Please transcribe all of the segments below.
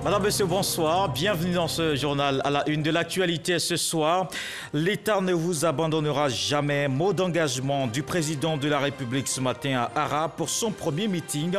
Madame, Monsieur, bonsoir. Bienvenue dans ce journal à la une de l'actualité ce soir. L'État ne vous abandonnera jamais. Mot d'engagement du président de la République ce matin à Ara pour son premier meeting.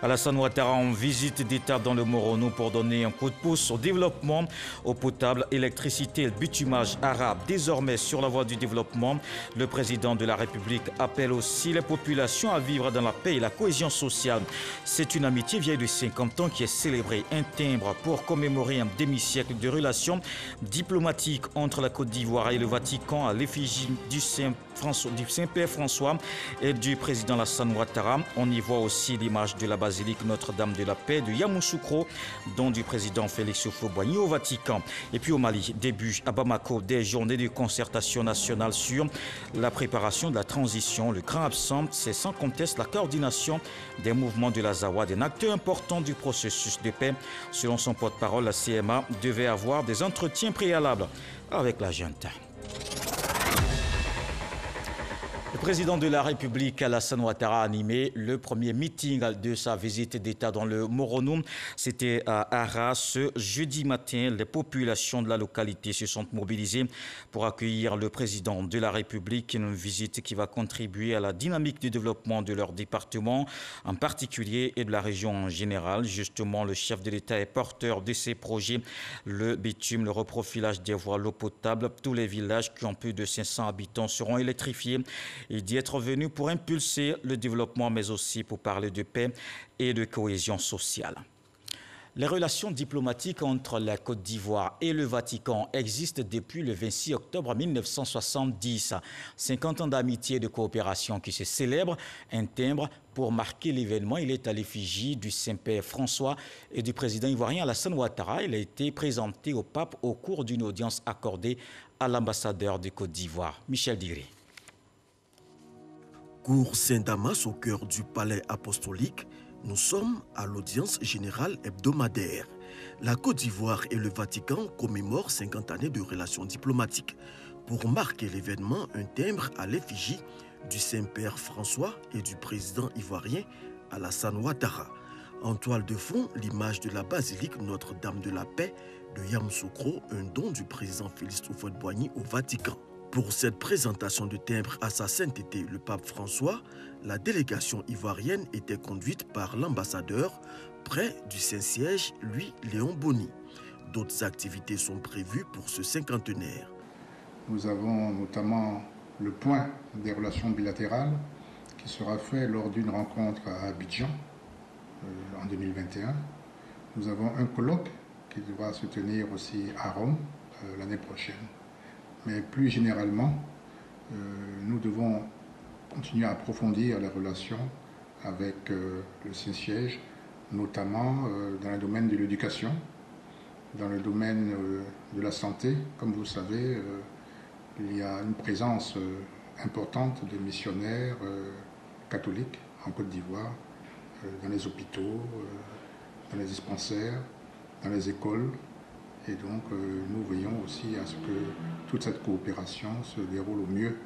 Alassane Ouattara en visite d'État dans le Morono pour donner un coup de pouce au développement, eau potable, électricité et bitumage arabe. Désormais sur la voie du développement, le président de la République appelle aussi les populations à vivre dans la paix et la cohésion sociale. C'est une amitié vieille de 50 ans qui est célébrée. Un timbre pour commémorer un demi-siècle de relations diplomatiques entre la Côte d'Ivoire et le Vatican à l'effigie du Saint-Père François et du président Alassane Ouattara. On y voit aussi l'image de la basilique Notre-Dame de la Paix de Yamoussoukro, dont du président Félix Houphouët-Boigny au Vatican. Et puis au Mali, début à Bamako des journées de concertation nationale sur la préparation de la transition. Le grand absent, c'est sans conteste la coordination des mouvements de la Zawad, un acteur important du processus de paix. Selon son porte-parole, la CMA devait avoir des entretiens préalables avec la junte. Le président de la République, Alassane Ouattara, a animé le premier meeting de sa visite d'État dans le Morono. C'était à Ara ce jeudi matin. Les populations de la localité se sont mobilisées pour accueillir le président de la République. Une visite qui va contribuer à la dynamique du développement de leur département, en particulier, et de la région en général. Justement, le chef de l'État est porteur de ces projets. Le bitume, le reprofilage des voies, l'eau potable. Tous les villages qui ont plus de 500 habitants seront électrifiés. Il dit être venu pour impulser le développement, mais aussi pour parler de paix et de cohésion sociale. Les relations diplomatiques entre la Côte d'Ivoire et le Vatican existent depuis le 26 octobre 1970. 50 ans d'amitié et de coopération qui se célèbrent. Un timbre pour marquer l'événement. Il est à l'effigie du Saint-Père François et du président ivoirien Alassane Ouattara. Il a été présenté au pape au cours d'une audience accordée à l'ambassadeur de Côte d'Ivoire, Michel Diré. Cours Saint-Damas au cœur du palais apostolique, nous sommes à l'audience générale hebdomadaire. La Côte d'Ivoire et le Vatican commémorent 50 années de relations diplomatiques. Pour marquer l'événement, un timbre à l'effigie du Saint-Père François et du président ivoirien Alassane Ouattara. En toile de fond, l'image de la basilique Notre-Dame de la Paix de Yamoussoukro, un don du président Félix Houphouët-Boigny au Vatican. Pour cette présentation de timbre à sa sainteté, le pape François, la délégation ivoirienne était conduite par l'ambassadeur près du Saint-Siège, lui, Léon Boni. D'autres activités sont prévues pour ce cinquantenaire. Nous avons notamment le point des relations bilatérales qui sera fait lors d'une rencontre à Abidjan en 2021. Nous avons un colloque qui devra se tenir aussi à Rome l'année prochaine. Mais plus généralement, nous devons continuer à approfondir les relations avec le Saint-Siège, notamment dans le domaine de l'éducation, dans le domaine de la santé. Comme vous le savez, il y a une présence importante de missionnaires catholiques en Côte d'Ivoire, dans les hôpitaux, dans les dispensaires, dans les écoles. Et donc, nous veillons aussi à ce que toute cette coopération se déroule au mieux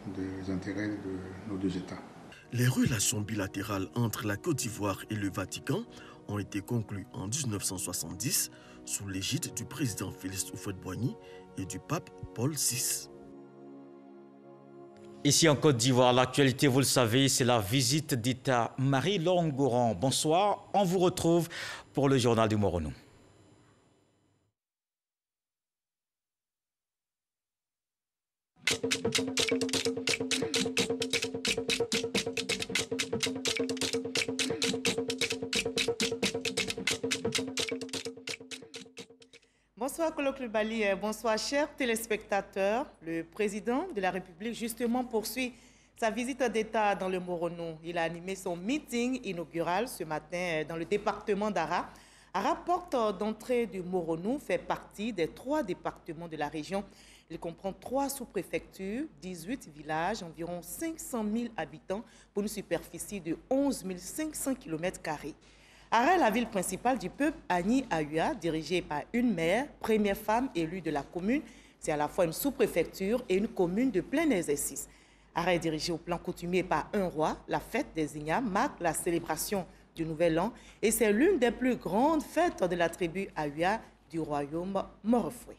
des intérêts de nos deux États. Les relations bilatérales entre la Côte d'Ivoire et le Vatican ont été conclues en 1970 sous l'égide du président Félix Houphouët-Boigny et du pape Paul VI. Ici en Côte d'Ivoire, l'actualité, vous le savez, c'est la visite d'État Marie-Laure Ngoran. Bonsoir, on vous retrouve pour le journal du Morono. Bonsoir Kolo Klubali, bonsoir chers téléspectateurs. Le président de la République justement poursuit sa visite d'État dans le Morono. Il a animé son meeting inaugural ce matin dans le département d'Ara. Ara, porte d'entrée du Morono, fait partie des 3 départements de la région. Il comprend 3 sous-préfectures, 18 villages, environ 500 000 habitants pour une superficie de 11 500 km². Ara est la ville principale du peuple Agni Aoua, dirigée par une maire, première femme élue de la commune. C'est à la fois une sous-préfecture et une commune de plein exercice. Ara est dirigée au plan coutumier par un roi. La fête des Ignas marque la célébration du Nouvel An et c'est l'une des plus grandes fêtes de la tribu Ayua du royaume Morofoué.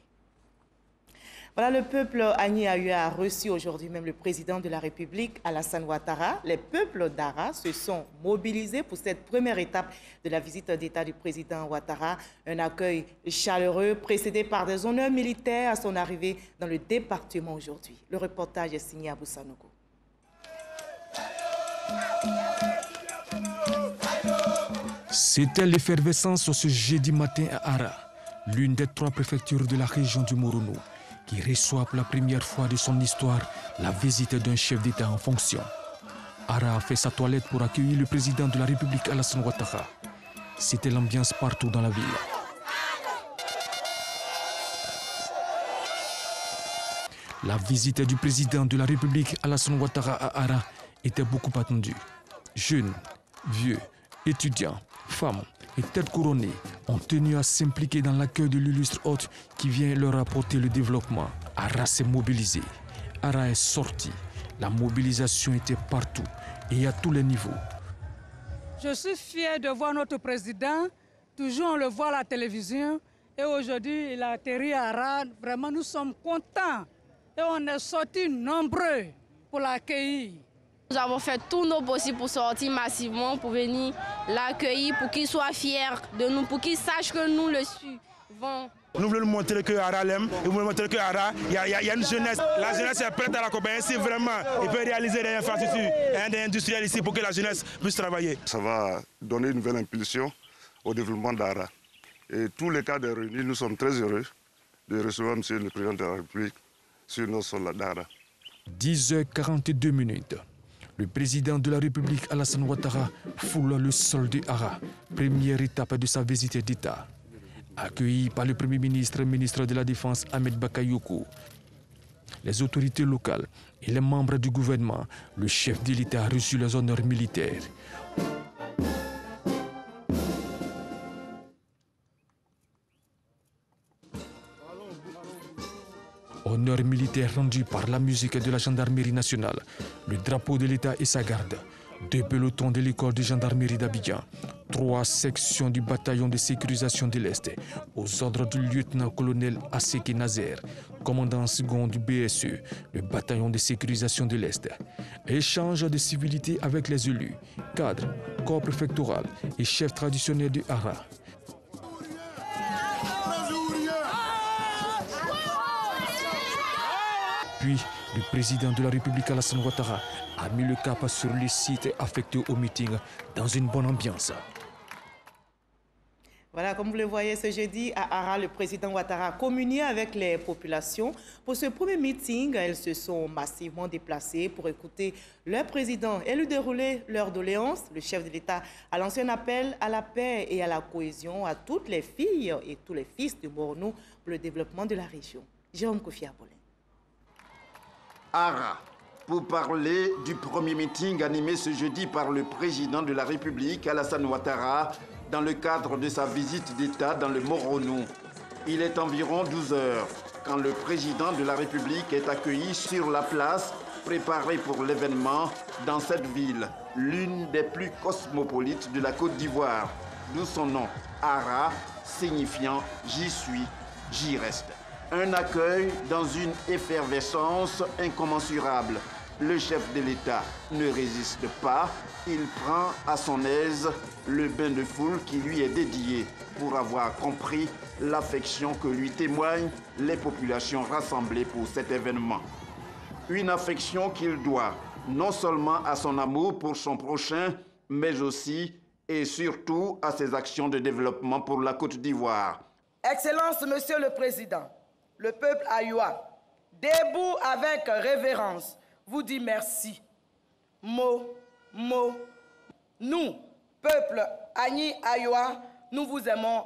Voilà, le peuple Agni Ayua a reçu aujourd'hui même le président de la République, Alassane Ouattara. Les peuples d'Ara se sont mobilisés pour cette première étape de la visite d'État du président Ouattara. Un accueil chaleureux précédé par des honneurs militaires à son arrivée dans le département aujourd'hui. Le reportage est signé à Boussanogo. C'était l'effervescence ce jeudi matin à Ara, l'une des 3 préfectures de la région du Morono, qui reçoit pour la première fois de son histoire la visite d'un chef d'État en fonction. Ara a fait sa toilette pour accueillir le président de la République, Alassane Ouattara. C'était l'ambiance partout dans la ville. La visite du président de la République, Alassane Ouattara, à Ara était beaucoup attendue. Jeunes, vieux, étudiants, femmes et têtes couronnées ont tenu à s'impliquer dans l'accueil de l'illustre hôte qui vient leur apporter le développement. Ara s'est mobilisé, Ara est sorti. La mobilisation était partout et à tous les niveaux. Je suis fier de voir notre président. Toujours on le voit à la télévision. Et aujourd'hui, il a atterri à Ara. Vraiment, nous sommes contents. Et on est sortis nombreux pour l'accueillir. Nous avons fait tout nos possibles pour sortir massivement, pour venir l'accueillir, pour qu'il soit fier de nous, pour qu'il sache que nous le suivons. Nous voulons montrer que Ara l'aime, et nous voulons montrer que Ara, il y a une jeunesse. La jeunesse est prête à l'accompagner. Si vraiment il peut réaliser des infrastructures et des industriels ici pour que la jeunesse puisse travailler. Ça va donner une nouvelle impulsion au développement d'Ara. Et tous les cas de réunis, nous sommes très heureux de recevoir M. le Président de la République sur nos sols d'Ara. 10h42. Le président de la République, Alassane Ouattara, foule le sol de Ara, première étape de sa visite d'État. Accueilli par le Premier ministre, ministre de la Défense, Ahmed Bakayoko, les autorités locales et les membres du gouvernement, le chef de l'État a reçu les honneurs militaires. Honneur militaire rendu par la musique de la gendarmerie nationale, le drapeau de l'État et sa garde, 2 pelotons de l'école de gendarmerie d'Abidjan, 3 sections du bataillon de sécurisation de l'Est, aux ordres du lieutenant-colonel Asseke Nazer, commandant second du BSE, le bataillon de sécurisation de l'Est. Échange de civilité avec les élus, cadres, corps préfectoral et chefs traditionnels de Ara. Puis, le président de la République, Alassane Ouattara, a mis le cap sur les sites affectés au meeting dans une bonne ambiance. Voilà, comme vous le voyez ce jeudi, à Ara, le président Ouattara a communié avec les populations. Pour ce premier meeting, elles se sont massivement déplacées pour écouter leur président et lui dérouler leurs doléances. Le chef de l'État a lancé un appel à la paix et à la cohésion à toutes les filles et tous les fils de Morono pour le développement de la région. Jérôme Kofi Abolé. Ara, pour parler du premier meeting animé ce jeudi par le président de la République, Alassane Ouattara, dans le cadre de sa visite d'État dans le Morono. Il est environ 12 heures quand le président de la République est accueilli sur la place préparée pour l'événement dans cette ville, l'une des plus cosmopolites de la Côte d'Ivoire, d'où son nom, Ara, signifiant « j'y suis, j'y reste ». Un accueil dans une effervescence incommensurable. Le chef de l'État ne résiste pas. Il prend à son aise le bain de foule qui lui est dédié pour avoir compris l'affection que lui témoignent les populations rassemblées pour cet événement. Une affection qu'il doit non seulement à son amour pour son prochain, mais aussi et surtout à ses actions de développement pour la Côte d'Ivoire. Excellence, Monsieur le Président, le peuple Ayua, debout avec révérence, vous dit merci. Nous, peuple Agni Ayua, nous vous aimons.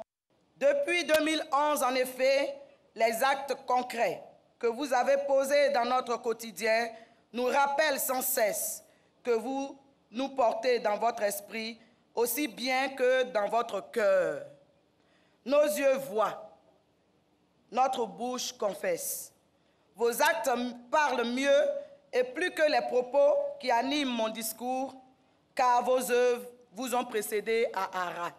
Depuis 2011, en effet, les actes concrets que vous avez posés dans notre quotidien nous rappellent sans cesse que vous nous portez dans votre esprit aussi bien que dans votre cœur. Nos yeux voient. Notre bouche confesse. Vos actes parlent mieux et plus que les propos qui animent mon discours, car vos œuvres vous ont précédé à Ara.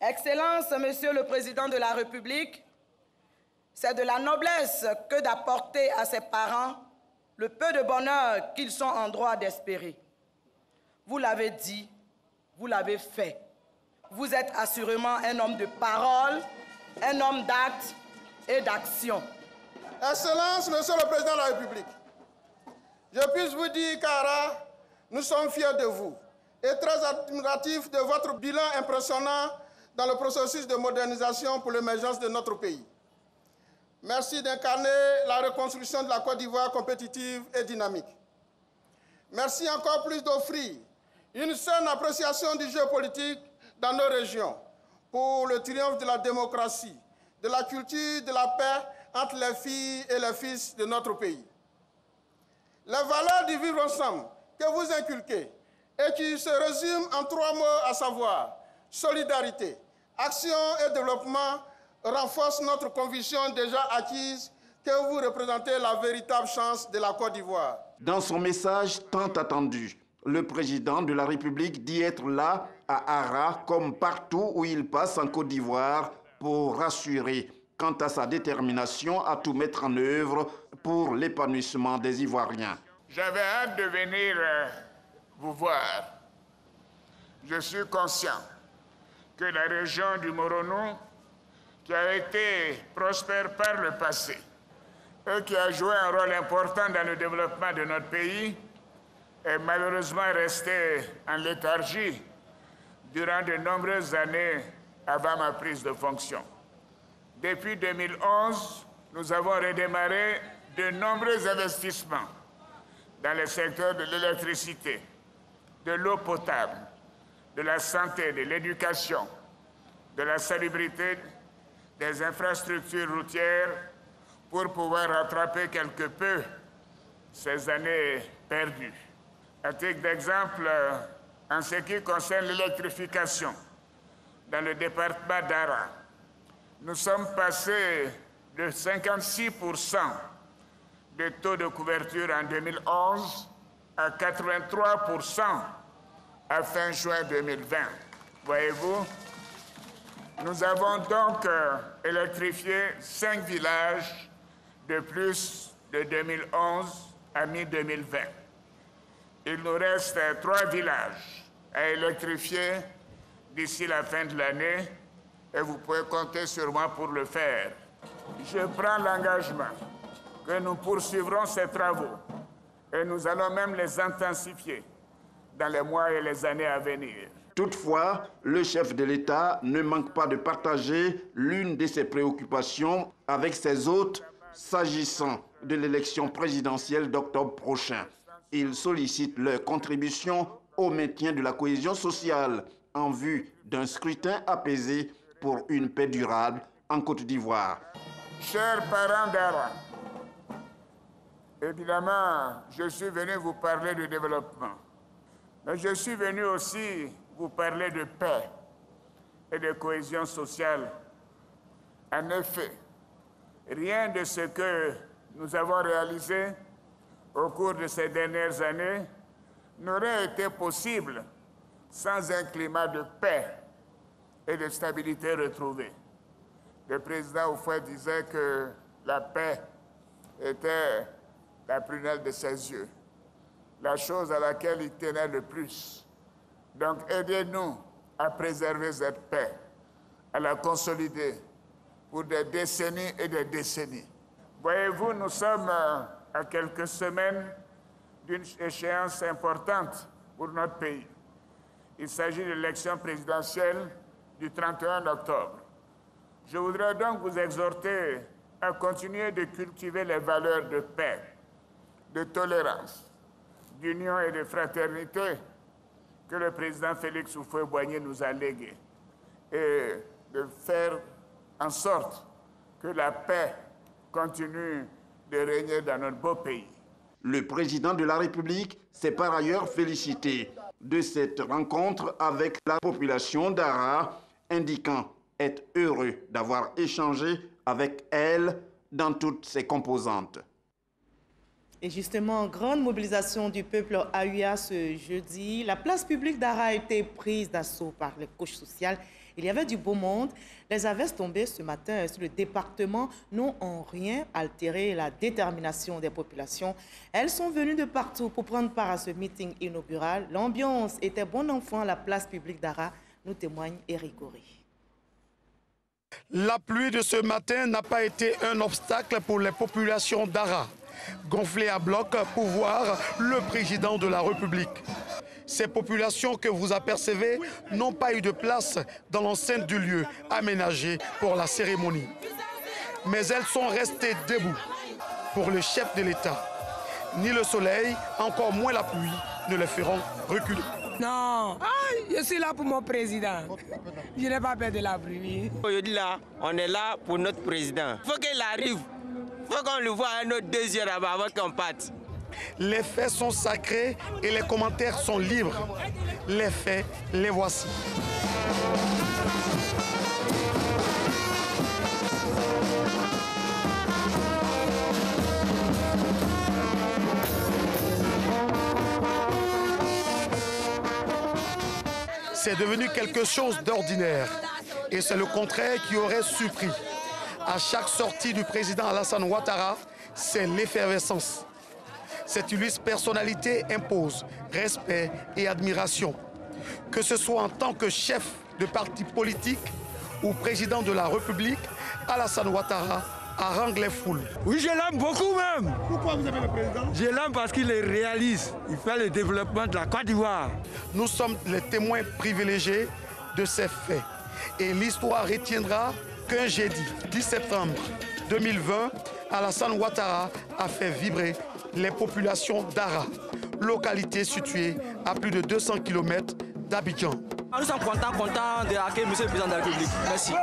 Excellence, Monsieur le Président de la République, c'est de la noblesse que d'apporter à ses parents le peu de bonheur qu'ils sont en droit d'espérer. Vous l'avez dit, vous l'avez fait. Vous êtes assurément un homme de parole, un homme d'acte et d'action. Excellence, Monsieur le Président de la République, je puisse vous dire qu'Ara, nous sommes fiers de vous et très admiratifs de votre bilan impressionnant dans le processus de modernisation pour l'émergence de notre pays. Merci d'incarner la reconstruction de la Côte d'Ivoire compétitive et dynamique. Merci encore plus d'offrir une saine appréciation du jeu politique dans nos régions pour le triomphe de la démocratie, de la culture, de la paix entre les filles et les fils de notre pays. Les valeurs du vivre ensemble que vous inculquez et qui se résument en 3 mots, à savoir solidarité, action et développement, renforcent notre conviction déjà acquise que vous représentez la véritable chance de la Côte d'Ivoire. Dans son message tant attendu, le président de la République dit être là à Ara comme partout où il passe en Côte d'Ivoire pour rassurer quant à sa détermination à tout mettre en œuvre pour l'épanouissement des Ivoiriens. J'avais hâte de venir vous voir. Je suis conscient que la région du Moronou, qui a été prospère par le passé et qui a joué un rôle important dans le développement de notre pays, est malheureusement restée en léthargie durant de nombreuses années avant ma prise de fonction. Depuis 2011, nous avons redémarré de nombreux investissements dans les secteurs de l'électricité, de l'eau potable, de la santé, de l'éducation, de la salubrité, des infrastructures routières pour pouvoir rattraper quelque peu ces années perdues. À titre d'exemple, en ce qui concerne l'électrification, dans le département d'Ara, nous sommes passés de 56% de taux de couverture en 2011 à 83% à fin juin 2020. Voyez-vous, nous avons donc électrifié 5 villages de plus de 2011 à mi-2020. Il nous reste 3 villages à électrifier d'ici la fin de l'année et vous pouvez compter sur moi pour le faire. Je prends l'engagement que nous poursuivrons ces travaux et nous allons même les intensifier dans les mois et les années à venir. Toutefois, le chef de l'État ne manque pas de partager l'une de ses préoccupations avec ses hôtes s'agissant de l'élection présidentielle d'octobre prochain. Il sollicite leur contribution au maintien de la cohésion sociale en vue d'un scrutin apaisé pour une paix durable en Côte d'Ivoire. Chers parents d'Ara, évidemment, je suis venu vous parler de développement, mais je suis venu aussi vous parler de paix et de cohésion sociale. En effet, rien de ce que nous avons réalisé au cours de ces dernières années n'aurait été possible sans un climat de paix et de stabilité retrouvée. Le président Houphouët disait que la paix était la prunelle de ses yeux, la chose à laquelle il tenait le plus. Donc aidez-nous à préserver cette paix, à la consolider pour des décennies et des décennies. Voyez-vous, nous sommes à quelques semaines d'une échéance importante pour notre pays. Il s'agit de l'élection présidentielle du 31 octobre. Je voudrais donc vous exhorter à continuer de cultiver les valeurs de paix, de tolérance, d'union et de fraternité que le président Félix Houphouët-Boigny nous a léguées et de faire en sorte que la paix continue de régner dans notre beau pays. Le président de la République s'est par ailleurs félicité de cette rencontre avec la population d'Ara, indiquant être heureux d'avoir échangé avec elle dans toutes ses composantes. Et justement, grande mobilisation du peuple Aouya ce jeudi. La place publique d'Ara a été prise d'assaut par les couches sociales. Il y avait du beau monde. Les averses tombées ce matin sur le département n'ont en rien altéré la détermination des populations. Elles sont venues de partout pour prendre part à ce meeting inaugural. L'ambiance était bon enfant à la place publique d'Ara, nous témoigne Eric Goury. La pluie de ce matin n'a pas été un obstacle pour les populations d'Ara, gonflées à bloc pour voir le président de la République. Ces populations que vous apercevez n'ont pas eu de place dans l'enceinte du lieu aménagé pour la cérémonie. Mais elles sont restées debout pour le chef de l'État. Ni le soleil, encore moins la pluie, ne les feront reculer. Non, je suis là pour mon président. Je n'ai pas peur de la pluie. Aujourd'hui, là, on est là pour notre président. Il faut qu'il arrive. Il faut qu'on le voie à nos 2 yeux là-bas avant qu'on parte. Les faits sont sacrés et les commentaires sont libres. Les faits, les voici. C'est devenu quelque chose d'ordinaire. Et c'est le contraire qui aurait surpris. À chaque sortie du président Alassane Ouattara, c'est l'effervescence. Cette illustre personnalité impose respect et admiration. Que ce soit en tant que chef de parti politique ou président de la République, Alassane Ouattara harangue les foules. Oui, je l'aime beaucoup même. Pourquoi vous aimez le président? Je l'aime parce qu'il est réaliste. Il fait le développement de la Côte d'Ivoire. Nous sommes les témoins privilégiés de ces faits. Et l'histoire retiendra qu'un jeudi 10 septembre 2020, Alassane Ouattara a fait vibrer les populations d'Ara, localité située à plus de 200 km d'Abidjan. Nous sommes contents d'accueillir M. le Président de la République. Merci.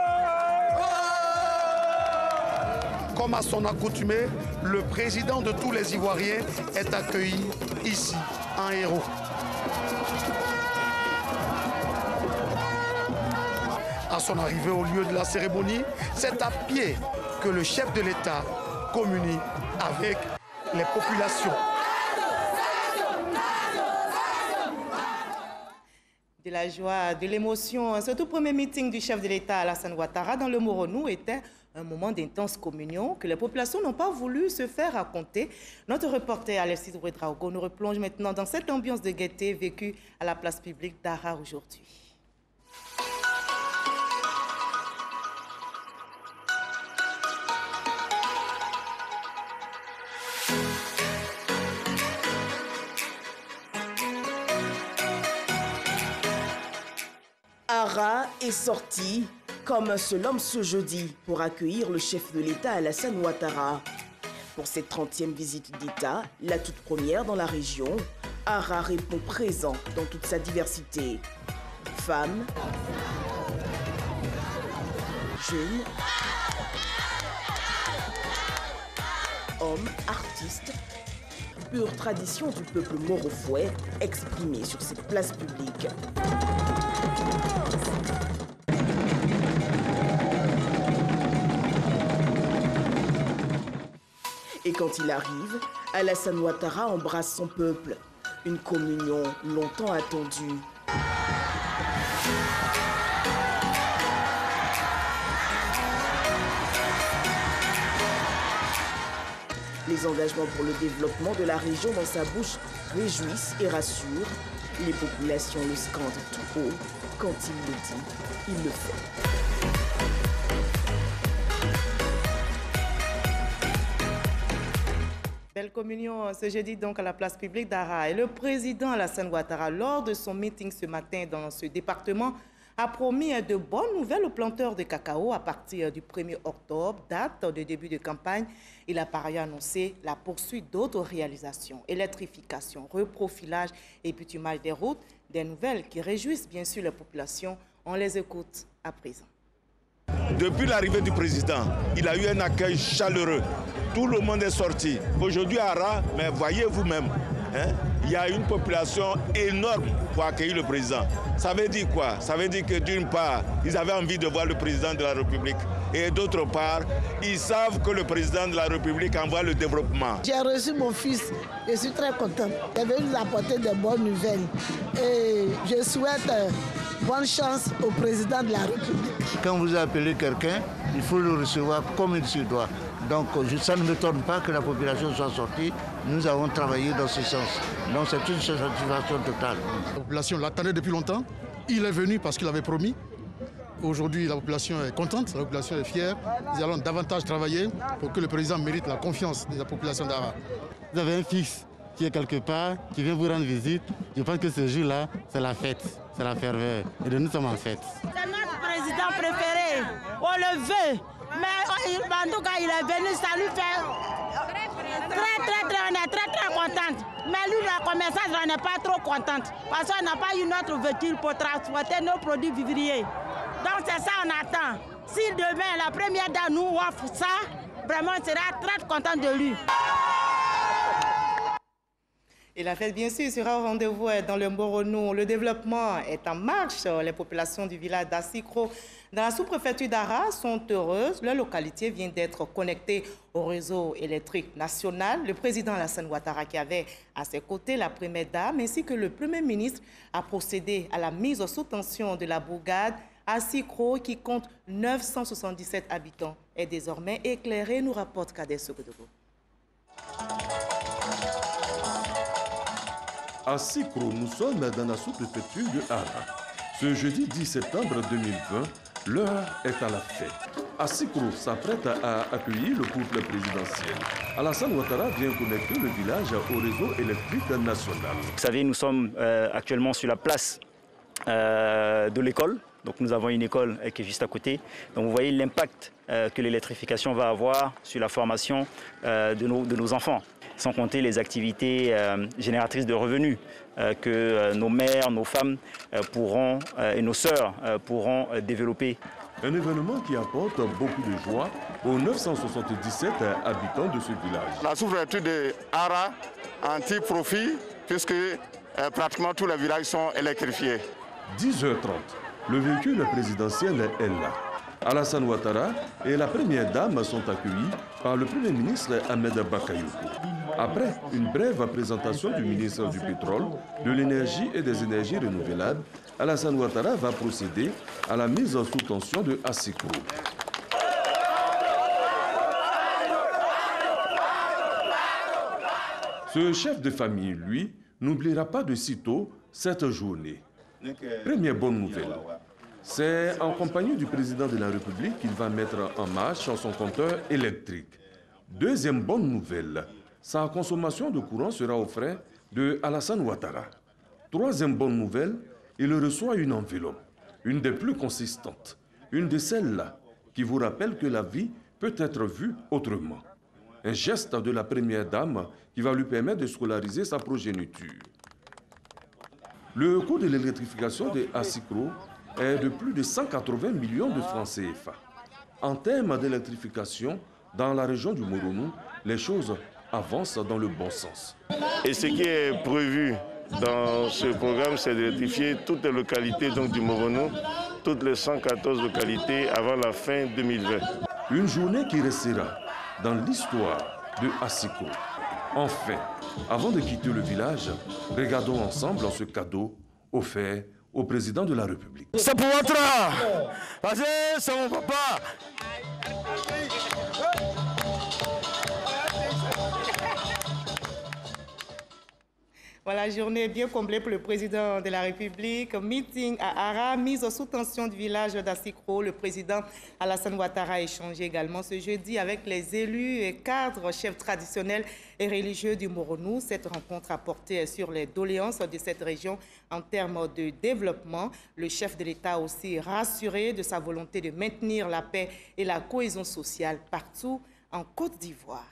Comme à son accoutumée, le président de tous les Ivoiriens est accueilli ici, en héros. À son arrivée au lieu de la cérémonie, c'est à pied que le chef de l'État communie avec les populations. De la joie, de l'émotion, ce tout premier meeting du chef de l'État Alassane Ouattara dans le Moronou était un moment d'intense communion que les populations n'ont pas voulu se faire raconter. Notre reporter Alexis Ouedraogo nous replonge maintenant dans cette ambiance de gaieté vécue à la place publique d'Ara aujourd'hui. Ara est sorti comme un seul homme ce jeudi pour accueillir le chef de l'État Alassane Ouattara. Pour cette 30e visite d'État, la toute première dans la région, Ara répond présent dans toute sa diversité. Femmes, jeunes, hommes, artistes, pure tradition du peuple morofouet exprimée sur cette place publique. Et quand il arrive, Alassane Ouattara embrasse son peuple. Une communion longtemps attendue. Les engagements pour le développement de la région dans sa bouche réjouissent et rassurent. Les populations le scandent tout haut. Quand il le dit, il le fait. Belle communion ce jeudi donc à la place publique d'Ara. Et le président Alassane Ouattara, lors de son meeting ce matin dans ce département, a promis de bonnes nouvelles aux planteurs de cacao à partir du 1er octobre, date de début de campagne. Il a par ailleurs annoncé la poursuite d'autres réalisations, électrification, reprofilage et bitumage des routes, des nouvelles qui réjouissent bien sûr la population. On les écoute à présent. Depuis l'arrivée du président, il a eu un accueil chaleureux. Tout le monde est sorti. Aujourd'hui à Ara, mais voyez vous-même, il y a une population énorme pour accueillir le président. Ça veut dire quoi? Ça veut dire que d'une part, ils avaient envie de voir le président de la République et d'autre part, ils savent que le président de la République envoie le développement. J'ai reçu mon fils, je suis très contente. Il est venu nous apporter de bonnes nouvelles et je souhaite bonne chance au président de la République. Quand vous appelez quelqu'un, il faut le recevoir comme il se doit. Donc ça ne m'étonne pas que la population soit sortie. Nous avons travaillé dans ce sens. Donc c'est une satisfaction totale. La population l'attendait depuis longtemps. Il est venu parce qu'il avait promis. Aujourd'hui, la population est contente, la population est fière. Nous allons davantage travailler pour que le président mérite la confiance de la population d'Ara. Vous avez un fils qui est quelque part, qui vient vous rendre visite. Je pense que ce jour-là, c'est la fête, c'est la ferveur. Et nous sommes en fête. C'est notre président préféré. On le veut. Mais en tout cas, il est venu, ça lui fait on est très contente. Mais lui, la commerçante, on n'est pas trop contente. Parce qu'on n'a pas eu notre véhicule pour transporter nos produits vivriers. Donc c'est ça on attend. Si demain, la première dame nous offre ça, vraiment, on sera très content de lui. Et la fête, bien sûr, sera au rendez-vous dans le Moronou. Le développement est en marche. Les populations du village d'Assikro, dans la sous-préfecture d'Ara, sont heureuses. Leur localité vient d'être connectée au réseau électrique national. Le président Alassane Ouattara, qui avait à ses côtés la première dame, ainsi que le premier ministre, a procédé à la mise sous tension de la bourgade Assikro, qui compte 977 habitants, est désormais éclairé, nous rapporte Kader Sogodogo. À Sikro, nous sommes dans la sous-préfecture de Ara. Ce jeudi 10 septembre 2020, l'heure est à la fête. Assikro s'apprête à accueillir le couple présidentiel. Alassane Ouattara vient connecter le village au réseau électrique national. Vous savez, nous sommes actuellement sur la place de l'école. Donc nous avons une école qui est juste à côté. Donc vous voyez l'impact que l'électrification va avoir sur la formation de nos enfants. Sans compter les activités génératrices de revenus que nos mères, nos femmes pourront, et nos sœurs pourront développer. Un événement qui apporte beaucoup de joie aux 977 habitants de ce village. La sous-préfecture de Ara en tire profit puisque pratiquement tous les villages sont électrifiés. 10h30, le véhicule présidentiel est là. Alassane Ouattara et la première dame sont accueillis par le premier ministre Ahmed Bakayoko. Après une brève présentation du ministre du Pétrole, de l'Énergie et des Énergies renouvelables, Alassane Ouattara va procéder à la mise sous tension de Assikro. Ce chef de famille, lui, n'oubliera pas de sitôt cette journée. Première bonne nouvelle. C'est en compagnie du président de la République qu'il va mettre en marche son compteur électrique. Deuxième bonne nouvelle, sa consommation de courant sera aux frais de Alassane Ouattara. Troisième bonne nouvelle, il reçoit une enveloppe, une des plus consistantes, une de celles-là qui vous rappelle que la vie peut être vue autrement. Un geste de la première dame qui va lui permettre de scolariser sa progéniture. Le coût de l'électrification de Assikro est de plus de 180 millions de francs CFA. En termes d'électrification, dans la région du Moronou, les choses avancent dans le bon sens. Et ce qui est prévu dans ce programme, c'est d'électrifier toutes les localités du Moronou, toutes les 114 localités avant la fin 2020. Une journée qui restera dans l'histoire de Assikro. Enfin, avant de quitter le village, regardons ensemble ce cadeau offert au président de la République. C'est pour Ouattara, parce que c'est mon papa. Voilà, journée bien comblée pour le président de la République. Meeting à Ara, mise sous tension du village d'Assikro. Le président Alassane Ouattara a échangé également ce jeudi avec les élus et cadres, chefs traditionnels et religieux du Moronou. Cette rencontre a porté sur les doléances de cette région en termes de développement. Le chef de l'État a aussi rassuré de sa volonté de maintenir la paix et la cohésion sociale partout en Côte d'Ivoire.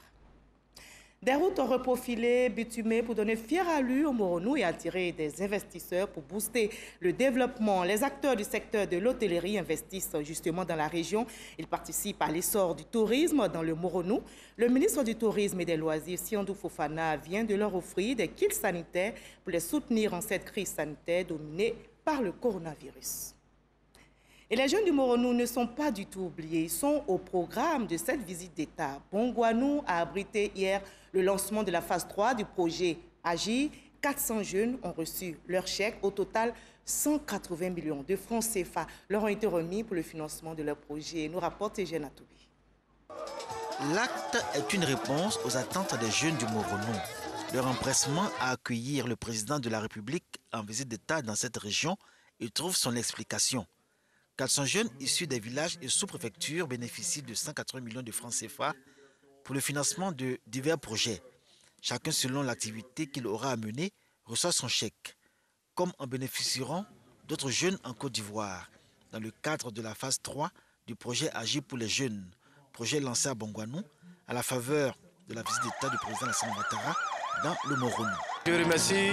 Des routes reprofilées, bitumées pour donner fière allure au Moronou et attirer des investisseurs pour booster le développement. Les acteurs du secteur de l'hôtellerie investissent justement dans la région. Ils participent à l'essor du tourisme dans le Moronou. Le ministre du Tourisme et des Loisirs, Siandou Fofana, vient de leur offrir des kits sanitaires pour les soutenir en cette crise sanitaire dominée par le coronavirus. Et les jeunes du Moronou ne sont pas du tout oubliés. Ils sont au programme de cette visite d'État. Bongouanou a abrité hier le lancement de la phase 3 du projet Agir. 400 jeunes ont reçu leur chèque. Au total, 180 millions de francs CFA leur ont été remis pour le financement de leur projet. Nous rapporte Eugène Atoubi. L'acte est une réponse aux attentes des jeunes du Moronou. Leur empressement à accueillir le président de la République en visite d'État dans cette région y trouve son explication. 400 jeunes issus des villages et sous-préfectures bénéficient de 180 millions de francs CFA pour le financement de divers projets. Chacun selon l'activité qu'il aura à mener reçoit son chèque. Comme en bénéficieront d'autres jeunes en Côte d'Ivoire, dans le cadre de la phase 3 du projet Agir pour les jeunes, projet lancé à Bongouanou à la faveur de la visite d'État du président Alassane Ouattara dans le Moronou. Je remercie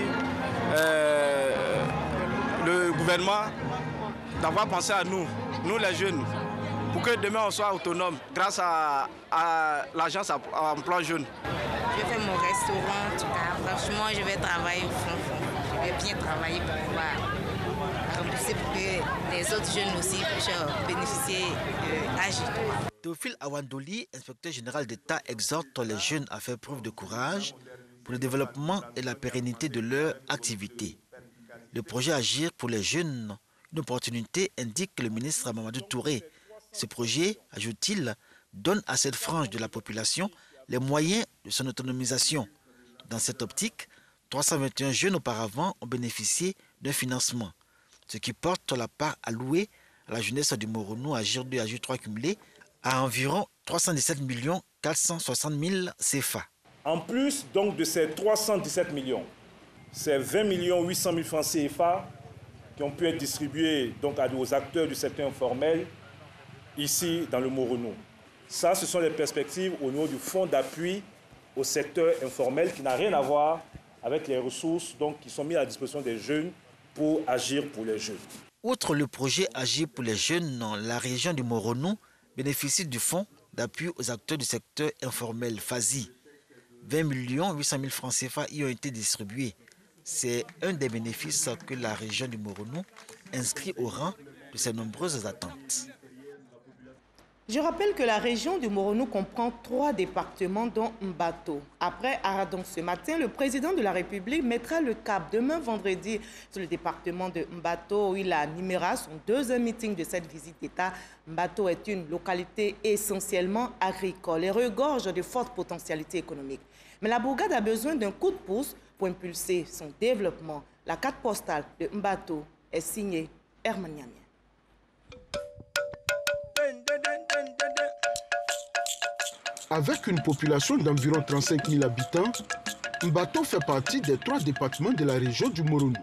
le gouvernement d'avoir pensé à nous, les jeunes, pour que demain on soit autonome grâce à l'agence à emploi jeune. Je fais mon restaurant, en tout cas. Franchement, je vais travailler au fond. Je vais bien travailler pour pouvoir rembourser pour que les autres jeunes aussi puissent bénéficier d'Agir. Théophile Awandoli, inspecteur général d'État, exhorte les jeunes à faire preuve de courage pour le développement et la pérennité de leur activité. Le projet Agir pour les jeunes, une opportunité, indique le ministre Mamadou Touré. Ce projet, ajoute-t-il, donne à cette frange de la population les moyens de son autonomisation. Dans cette optique, 321 jeunes auparavant ont bénéficié d'un financement, ce qui porte la part allouée à la jeunesse du Moronou Agir 2 et Agir 3 cumulés à environ 317 460 000 CFA. En plus donc de ces 317 millions, c'est 20 800 000 francs CFA qui ont pu être distribués donc aux acteurs du secteur informel ici dans le Moronou. Ça, ce sont les perspectives au niveau du fonds d'appui au secteur informel qui n'a rien à voir avec les ressources donc, qui sont mises à la disposition des jeunes pour agir pour les jeunes. Outre le projet Agir pour les jeunes, la région du Moronou bénéficie du fonds d'appui aux acteurs du secteur informel FASI. 20 800 000 francs CFA y ont été distribués. C'est un des bénéfices que la région du Moronou inscrit au rang de ses nombreuses attentes. Je rappelle que la région du Moronou comprend 3 départements dont Mbato. Après Aradon ce matin, le président de la République mettra le cap demain vendredi sur le département de Mbato où il animera son 2e meeting de cette visite d'État. Mbato est une localité essentiellement agricole et regorge de fortes potentialités économiques. Mais la bourgade a besoin d'un coup de pouce pour impulser son développement. La carte postale de Mbato est signée Herman Niamien. Avec une population d'environ 35 000 habitants, Mbato fait partie des 3 départements de la région du Moronou.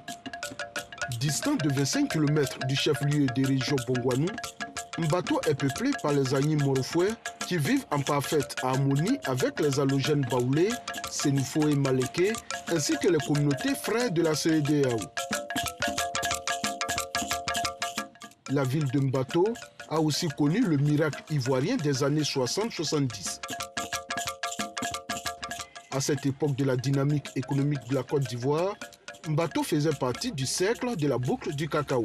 Distant de 25 km du chef-lieu des régions Bongouanou, Mbato est peuplé par les Agni Morofoué qui vivent en parfaite harmonie avec les allogènes Baoulé, Sénoufo et Maléké, ainsi que les communautés frères de la CEDEAO. La ville de Mbato a aussi connu le miracle ivoirien des années 60-70. À cette époque de la dynamique économique de la Côte d'Ivoire, Mbato faisait partie du cercle de la boucle du cacao.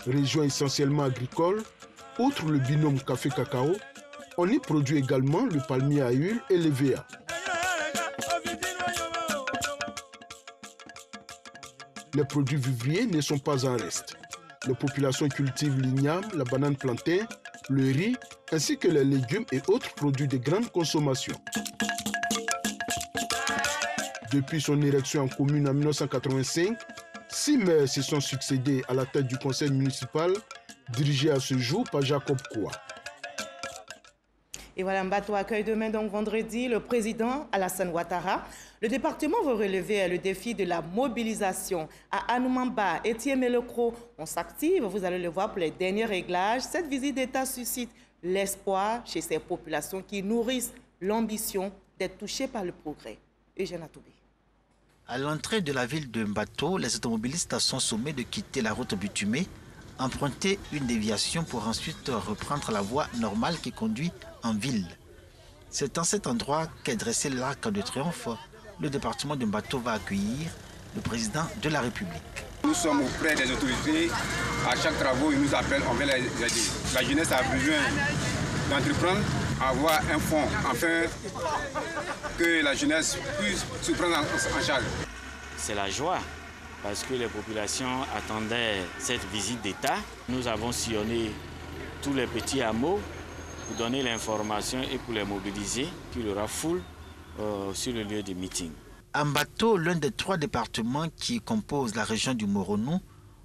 Région essentiellement agricole, outre le binôme café-cacao, on y produit également le palmier à huile et l'EVA. Les produits vivriers ne sont pas en reste. Les populations cultivent l'igname, la banane plantain, le riz, ainsi que les légumes et autres produits de grande consommation. Depuis son élection en commune en 1985, 6 maires se sont succédés à la tête du conseil municipal, dirigé à ce jour par Jacob Koua. Et voilà, Mbato accueille demain, donc vendredi, le président Alassane Ouattara. Le département va relever le défi de la mobilisation. À Anoumamba et Tiémé-le-Cro, on s'active, vous allez le voir pour les derniers réglages. Cette visite d'État suscite l'espoir chez ces populations qui nourrissent l'ambition d'être touchées par le progrès. Eugène Atoubé. À l'entrée de la ville de Mbato, les automobilistes sont sommés de quitter la route bitumée, emprunter une déviation pour ensuite reprendre la voie normale qui conduit en ville. C'est en cet endroit qu'est dressé l'Arc de Triomphe. Le département de Mbato va accueillir le président de la République. Nous sommes auprès des autorités. À chaque travaux, ils nous appellent, on veut les aider. La jeunesse a besoin d'entreprendre, avoir un fonds, afin que la jeunesse puisse se prendre en charge. C'est la joie, parce que les populations attendaient cette visite d'État. Nous avons sillonné tous les petits hameaux pour donner l'information et pour les mobiliser, qu'il y aura foule sur le lieu de meeting. À Mbato, l'un des 3 départements qui composent la région du Moronou,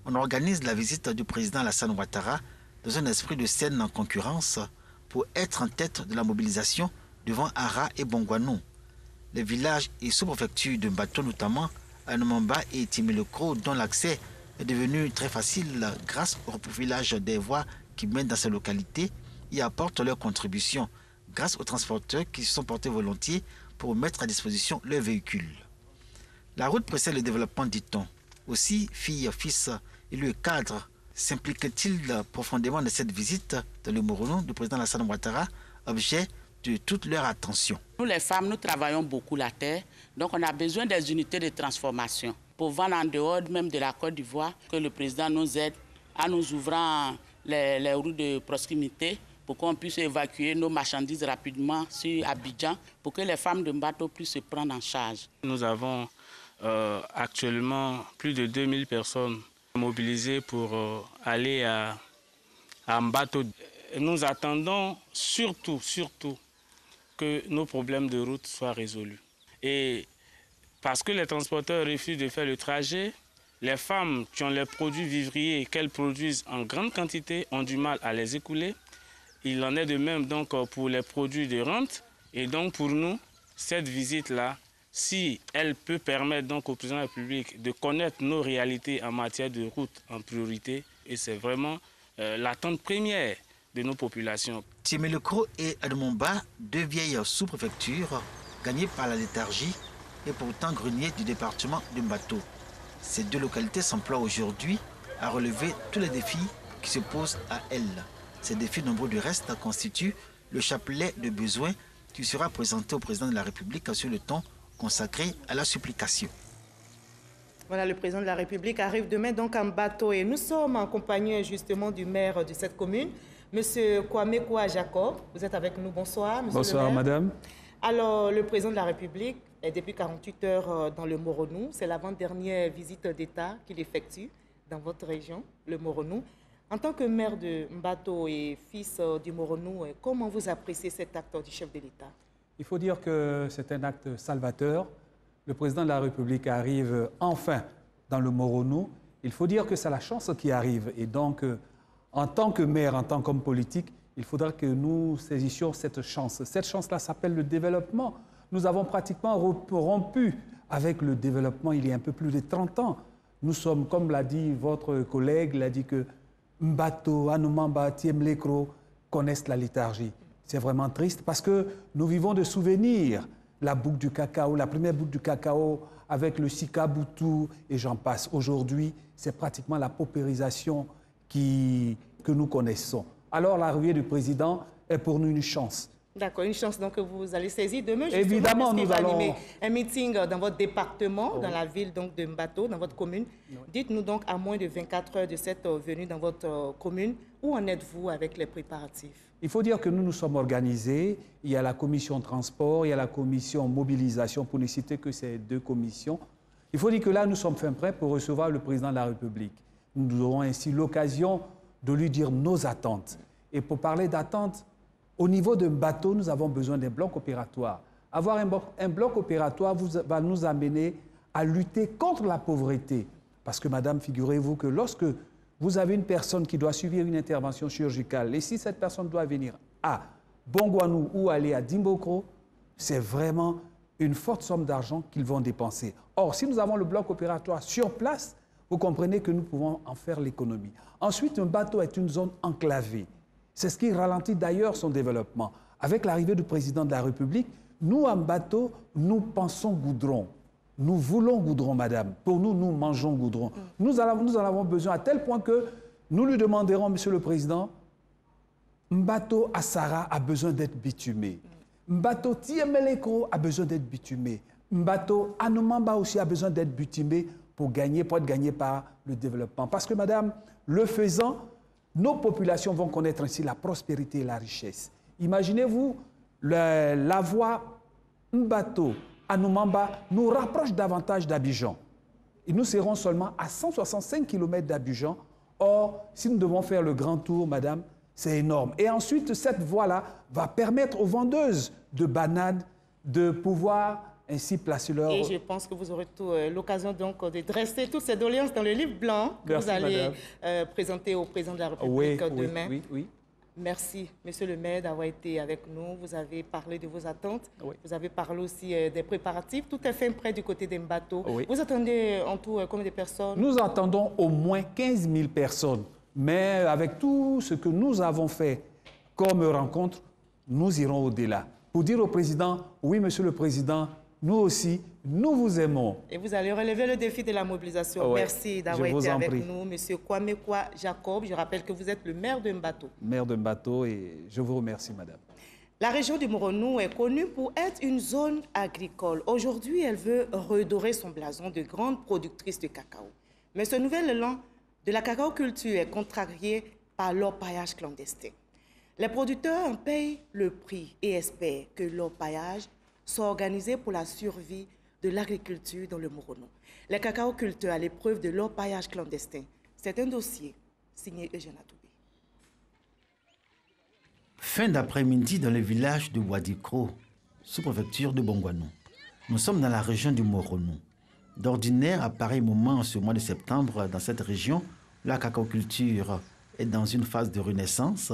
on organise la visite du président Alassane Ouattara dans un esprit de saine concurrence pour être en tête de la mobilisation devant Ara et Bongouanou. Les villages et sous-préfectures de Mbato, notamment Anoumamba et Timilokro, dont l'accès est devenu très facile grâce au reprofilage des voies qui mènent dans ces localités, y apportent leur contribution grâce aux transporteurs qui se sont portés volontiers pour mettre à disposition leurs véhicules. La route précède le développement, dit-on. Aussi, filles, fils et le cadre s'impliquent-ils profondément de cette visite dans le Moronou du président Alassane Ouattara, objet de toute leur attention. Nous les femmes, nous travaillons beaucoup la terre, donc on a besoin des unités de transformation pour vendre en dehors même de la Côte d'Ivoire, que le président nous aide en nous ouvrant les routes de proximité pour qu'on puisse évacuer nos marchandises rapidement sur Abidjan, pour que les femmes de Mbato puissent se prendre en charge. Nous avons actuellement plus de 2000 personnes mobilisées pour aller à Mbato. Nous attendons surtout que nos problèmes de route soient résolus. Et parce que les transporteurs refusent de faire le trajet, les femmes qui ont les produits vivriers qu'elles produisent en grande quantité ont du mal à les écouler. Il en est de même donc pour les produits de rente. Et donc pour nous, cette visite-là, si elle peut permettre donc au président de la République de connaître nos réalités en matière de route en priorité, et c'est vraiment l'attente première de nos populations. Timilokro et Anoumamba, 2 vieilles sous-préfectures gagnées par la léthargie et pourtant greniers du département de Mbato. Ces 2 localités s'emploient aujourd'hui à relever tous les défis qui se posent à elles. Ces défis nombreux du reste constituent le chapelet de besoins qui sera présenté au président de la République sur le ton consacré à la supplication. Voilà, le président de la République arrive demain donc en Mbato et nous sommes en compagnie justement du maire de cette commune, Monsieur Kwame Koua Jacob. Vous êtes avec nous. Bonsoir, monsieur Bonsoir, le maire. madame. Alors, le président de la République est depuis 48 heures dans le Moronou. C'est l'avant-dernière visite d'État qu'il effectue dans votre région, le Moronou. En tant que maire de Mbato et fils du Moronou, comment vous appréciez cet acte du chef de l'État? Il faut dire que c'est un acte salvateur. Le président de la République arrive enfin dans le Moronou. Il faut dire que c'est la chance qui arrive. Et donc, en tant que maire, en tant qu'homme politique, il faudra que nous saisissions cette chance. Cette chance-là s'appelle le développement. Nous avons pratiquement rompu avec le développement il y a un peu plus de 30 ans. Nous sommes, comme l'a dit votre collègue, l'a dit que Mbato, Anoumamba, Tiemlekro connaissent la léthargie. C'est vraiment triste parce que nous vivons de souvenirs. La boucle du cacao, la première boucle du cacao avec le Sika Boutou et j'en passe. Aujourd'hui, c'est pratiquement la paupérisation que nous connaissons. Alors l'arrivée du président est pour nous une chance. D'accord, une chance donc que vous allez saisir demain. Évidemment, nous allons animer un meeting dans votre département, dans la ville donc de Mbato, dans votre commune. Dites-nous donc, à moins de 24 heures de cette venue dans votre commune, où en êtes-vous avec les préparatifs? Il faut dire que nous nous sommes organisés. Il y a la commission transport, il y a la commission mobilisation, pour ne citer que ces 2 commissions. Il faut dire que là, nous sommes fin prêts pour recevoir le président de la République. Nous aurons ainsi l'occasion de lui dire nos attentes. Et pour parler d'attentes, au niveau de Mbato, nous avons besoin d'un bloc opératoire. Avoir un bloc opératoire va nous amener à lutter contre la pauvreté. Parce que, madame, figurez-vous que lorsque vous avez une personne qui doit subir une intervention chirurgicale, et si cette personne doit venir à Bongouanou ou aller à Dimbokro, c'est vraiment une forte somme d'argent qu'ils vont dépenser. Or, si nous avons le bloc opératoire sur place, vous comprenez que nous pouvons en faire l'économie. Ensuite, Mbato est une zone enclavée. C'est ce qui ralentit d'ailleurs son développement. Avec l'arrivée du président de la République, nous, en bateau, nous pensons goudron. Nous voulons goudron, madame. Pour nous, nous mangeons goudron. Nous en avons besoin à tel point que nous lui demanderons, monsieur le président, Mbato Assara a besoin d'être bitumé. Mbato Tiemeleko a besoin d'être bitumé. Mbato Anomamba aussi a besoin d'être bitumé pour être gagné par le développement. Parce que, madame, le faisant, nos populations vont connaître ainsi la prospérité et la richesse. Imaginez-vous, la voie Mbato Anomamba nous rapproche davantage d'Abidjan. Et nous serons seulement à 165 km d'Abidjan. Or, si nous devons faire le grand tour, madame, c'est énorme. Et ensuite, cette voie-là va permettre aux vendeuses de bananes de pouvoir ainsi placer leur... Et je pense que vous aurez l'occasion donc de dresser toutes ces doléances dans le livre blanc que vous allez présenter au président de la République demain. Oui. Merci, monsieur le maire, d'avoir été avec nous. Vous avez parlé de vos attentes. Vous avez parlé aussi des préparatifs. Tout est fait près du côté des bateaux. Vous attendez en tout combien de personnes? Nous attendons au moins 15 000 personnes. Mais avec tout ce que nous avons fait comme rencontre, nous irons au-delà. Pour dire au président, oui, monsieur le président, nous aussi, nous vous aimons. Et vous allez relever le défi de la mobilisation. Merci d'avoir été avec nous, monsieur Kwamekwa Jacob. Je rappelle que vous êtes le maire de Mbato. Maire de Mbato, et je vous remercie, madame. La région du Moronou est connue pour être une zone agricole. Aujourd'hui, elle veut redorer son blason de grande productrice de cacao. Mais ce nouvel élan de la cacao-culture est contrarié par l'orpaillage clandestin. Les producteurs en payent le prix et espèrent que l'orpaillage soit organisé pour la survie de l'agriculture dans le Moronou. Les cacao-culteurs à l'épreuve de l'orpaillage clandestin. C'est un dossier signé Eugène Atoubé. Fin d'après-midi dans le village de Wadikro, sous-préfecture de Bongouanou. Nous sommes dans la région du Moronou. D'ordinaire, à pareil moment, en ce mois de septembre, dans cette région, la cacao-culture est dans une phase de renaissance.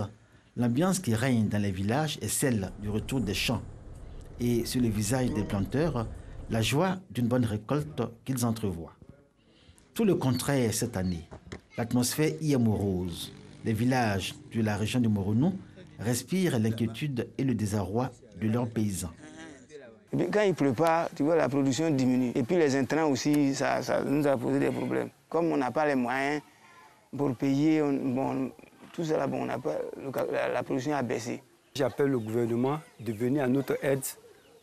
L'ambiance qui règne dans les villages est celle du retour des champs. Et sur les visages des planteurs, la joie d'une bonne récolte qu'ils entrevoient. Tout le contraire cette année. L'atmosphère y est morose. Les villages de la région du Moronou respirent l'inquiétude et le désarroi de leurs paysans. Et puis quand il pleut pas, tu vois, la production diminue. Et puis les intrants aussi, ça nous a posé des problèmes. Comme on n'a pas les moyens pour payer, tout ça, on n'a pas, la production a baissé. J'appelle le gouvernement de venir à notre aide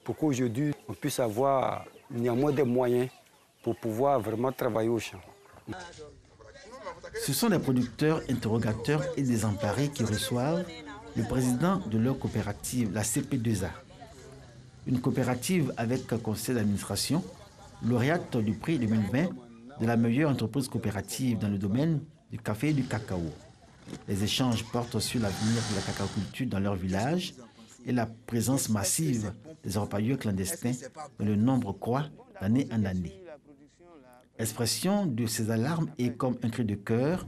pour qu'aujourd'hui, on puisse avoir néanmoins des moyens pour pouvoir vraiment travailler au champ. Ce sont les producteurs, interrogateurs et désemparés qui reçoivent le président de leur coopérative, la CP2A. Une coopérative avec conseil d'administration, lauréate du prix 2020 de la meilleure entreprise coopérative dans le domaine du café et du cacao. Les échanges portent sur l'avenir de la cacao-culture dans leur village et la présence massive des orpailleurs clandestins dont le nombre croît d'année en année. Expression de ces alarmes et comme un cri de cœur,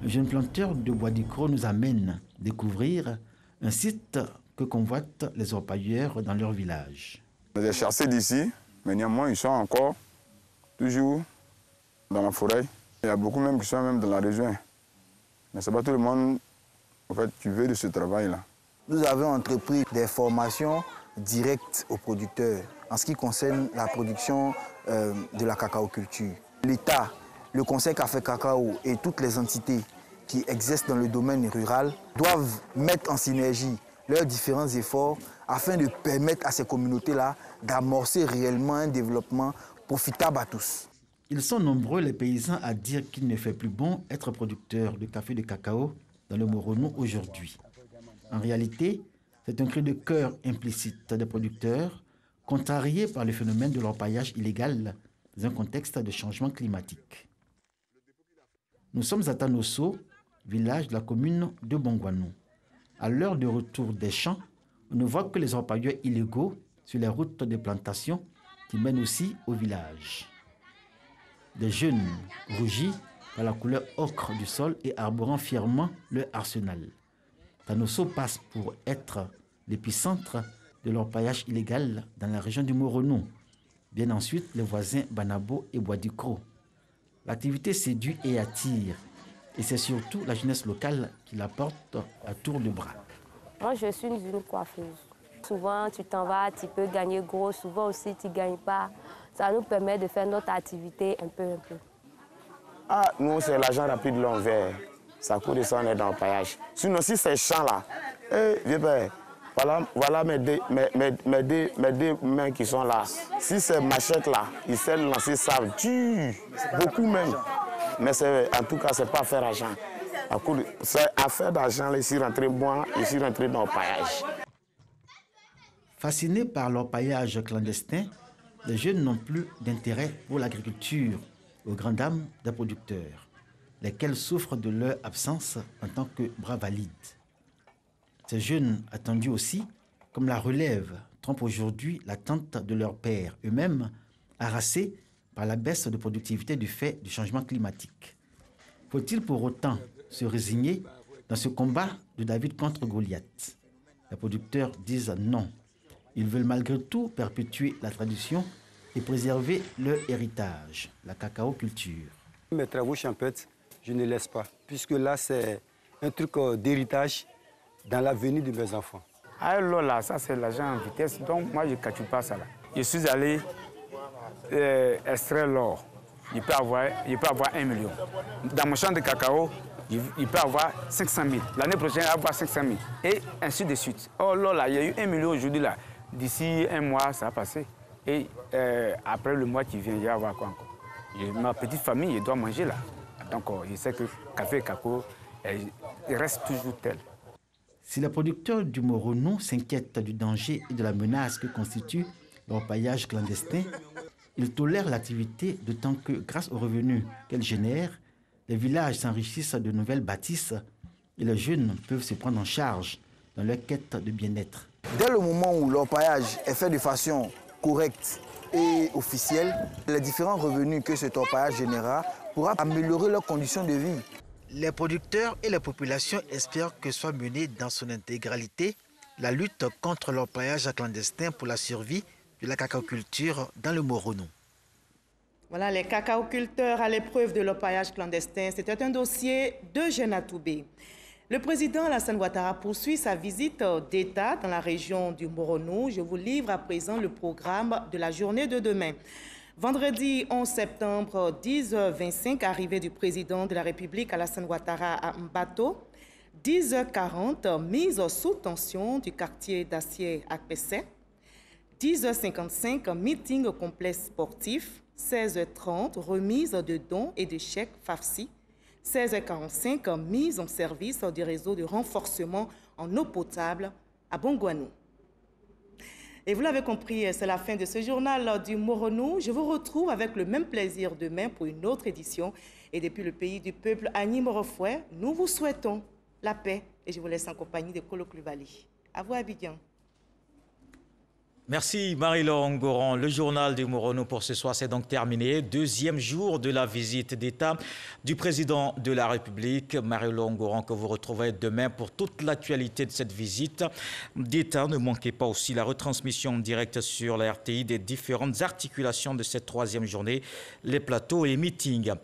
un jeune planteur de Wadikro nous amène découvrir un site que convoitent les orpailleurs dans leur village. On les a chassés d'ici, mais néanmoins ils sont encore toujours dans la forêt. Il y a beaucoup même qui sont même dans la région. Mais ce n'est pas tout le monde en fait, qui veut de ce travail-là. Nous avons entrepris des formations directes aux producteurs en ce qui concerne la production de la cacao-culture. L'État, le Conseil Café Cacao et toutes les entités qui exercent dans le domaine rural doivent mettre en synergie leurs différents efforts afin de permettre à ces communautés-là d'amorcer réellement un développement profitable à tous. Ils sont nombreux les paysans à dire qu'il ne fait plus bon être producteur de café et de cacao dans le Moronou aujourd'hui. En réalité, c'est un cri de cœur implicite des producteurs, contrariés par le phénomène de l'orpaillage illégal dans un contexte de changement climatique. Nous sommes à Tanosso, village de la commune de Bongouanou. À l'heure de retour des champs, on ne voit que les orpailleurs illégaux sur les routes de plantation qui mènent aussi au village. Des jeunes rougis par la couleur ocre du sol et arborant fièrement leur arsenal. Tanosso passe pour être l'épicentre de l'orpaillage illégal dans la région du Moronou. Viennent ensuite les voisins Banabo et Wadikro. L'activité séduit et attire. et c'est surtout la jeunesse locale qui la porte à tour de bras. Moi, je suis une coiffeuse. Souvent, tu t'en vas, tu peux gagner gros. Souvent aussi, tu ne gagnes pas. Ça nous permet de faire notre activité un peu. Ah, nous, c'est l'argent rapide long vert. Ça coûte ça, on est dans le paillage. Sinon, si ces champs-là, viens père, voilà mes deux mains qui sont là. Si ces machettes-là, ils savent lancer ça dur, beaucoup même. Mais en tout cas, ce n'est pas faire argent. C'est affaire d'argent, ici rentrer moi, ici rentrer dans le paillage. Fascinés par leur paillage clandestin, les jeunes n'ont plus d'intérêt pour l'agriculture, aux grandes dames des producteurs, lesquels souffrent de leur absence en tant que bras valides. Ces jeunes attendus aussi, comme la relève, trompent aujourd'hui l'attente de leurs pères, eux-mêmes harassés par la baisse de productivité du fait du changement climatique. Faut-il pour autant se résigner dans ce combat de David contre Goliath? Les producteurs disent non. Ils veulent malgré tout perpétuer la tradition et préserver leur héritage, la cacao-culture. Mes travaux champêtres, je ne laisse pas, puisque là, c'est un truc d'héritage dans l'avenir de mes enfants. Ah là, ça c'est l'argent en vitesse, donc moi je ne calcule pas ça là. Je suis allé extraire l'or. Il peut avoir 1 million. Dans mon champ de cacao, il peut avoir 500 000. L'année prochaine, il va avoir 500 000. Et ainsi de suite. Oh là, il y a eu 1 million aujourd'hui là. D'ici un mois, ça va passer. Et après le mois qui vient, il va y avoir quoi encore? Ma petite famille, elle doit manger là. Donc je sais que café et cacao, il reste toujours tel. Si les producteurs du Moronou s'inquiètent du danger et de la menace que constitue leur paillage clandestin, ils tolèrent l'activité d'autant que, grâce aux revenus qu'elle génère, les villages s'enrichissent de nouvelles bâtisses et les jeunes peuvent se prendre en charge dans leur quête de bien-être. Dès le moment où leur paillage est fait de façon correcte et officielle, les différents revenus que cet orpaillage générera pourra améliorer leurs conditions de vie. Les producteurs et les populations espèrent que soit menée dans son intégralité la lutte contre l'orpaillage clandestin pour la survie de la cacaoculture dans le Moronou. Voilà, les cacaoculteurs à l'épreuve de l'orpaillage clandestin, c'était un dossier d'Eugène Atoubé. Le président Alassane Ouattara poursuit sa visite d'État dans la région du Moronou. Je vous livre à présent le programme de la journée de demain. Vendredi 11 septembre, 10h25, arrivée du président de la République Alassane Ouattara à Mbato. 10h40, mise sous tension du quartier d'Acier à Pessé. 10h55, meeting au complexe sportif. 16h30, remise de dons et de chèques FAFSI. 16h45, mise en service du réseau de renforcement en eau potable à Bongouanou. Et vous l'avez compris, c'est la fin de ce journal du Moronou. Je vous retrouve avec le même plaisir demain pour une autre édition. Et depuis le pays du peuple, Annie Morofoué, nous vous souhaitons la paix et je vous laisse en compagnie de Kolo Klubali. À vous, Abidjan. Merci Marie-Laure Ngoran. Le journal du Moronou pour ce soir, c'est donc terminé. Deuxième jour de la visite d'État du président de la République, Marie-Laure Ngoran, que vous retrouverez demain pour toute l'actualité de cette visite d'État. Ne manquez pas aussi la retransmission directe sur la RTI des différentes articulations de cette troisième journée, les plateaux et meetings.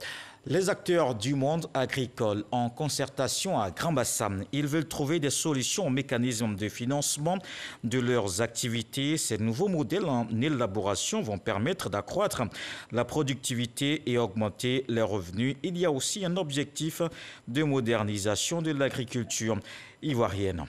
Les acteurs du monde agricole en concertation à Grand Bassam, ils veulent trouver des solutions aux mécanismes de financement de leurs activités. Ces nouveaux modèles en élaboration vont permettre d'accroître la productivité et augmenter les revenus. Il y a aussi un objectif de modernisation de l'agriculture ivoirienne.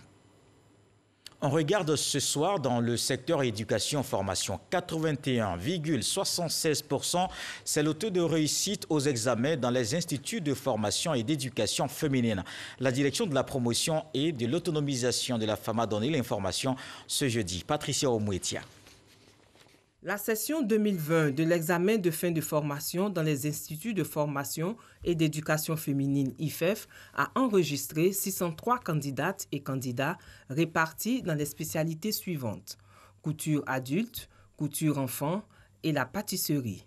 On regarde ce soir dans le secteur éducation-formation, 81,76%, c'est le taux de réussite aux examens dans les instituts de formation et d'éducation féminine. La direction de la promotion et de l'autonomisation de la femme a donné l'information ce jeudi. Patricia Omouetia. La session 2020 de l'examen de fin de formation dans les instituts de formation et d'éducation féminine IFEF a enregistré 603 candidates et candidats répartis dans les spécialités suivantes: couture adulte, couture enfant et la pâtisserie.